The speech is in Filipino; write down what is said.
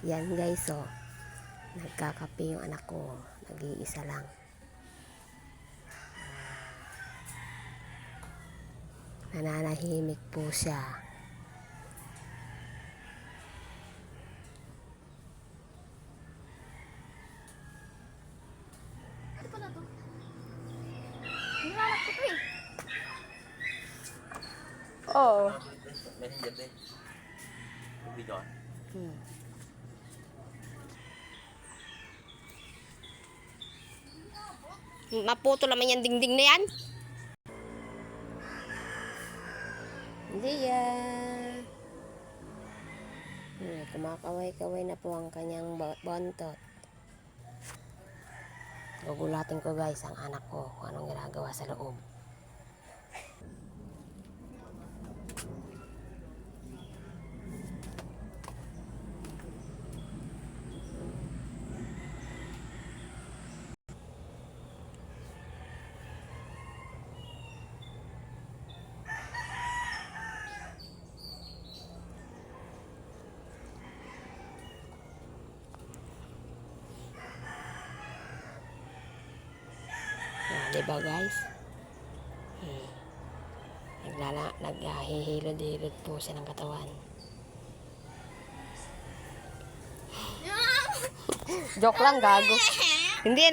Yan guys, oh. Nagkakape yung anak ko. Nag-iisa lang. Nananahimik po siya. Ito pala to. Nilalak ko to eh. Oo. Messenger din. Video. Maputo naman yung dingding na yan. Hindi yan. Kumakaway-kaway na po ang kanyang bontot. Gugulatin ko guys ang anak ko kung anong ginagawa sa loob. Diba guys? Naghihilod-hilod po siya ng katawan. Joke lang, gago. Hindi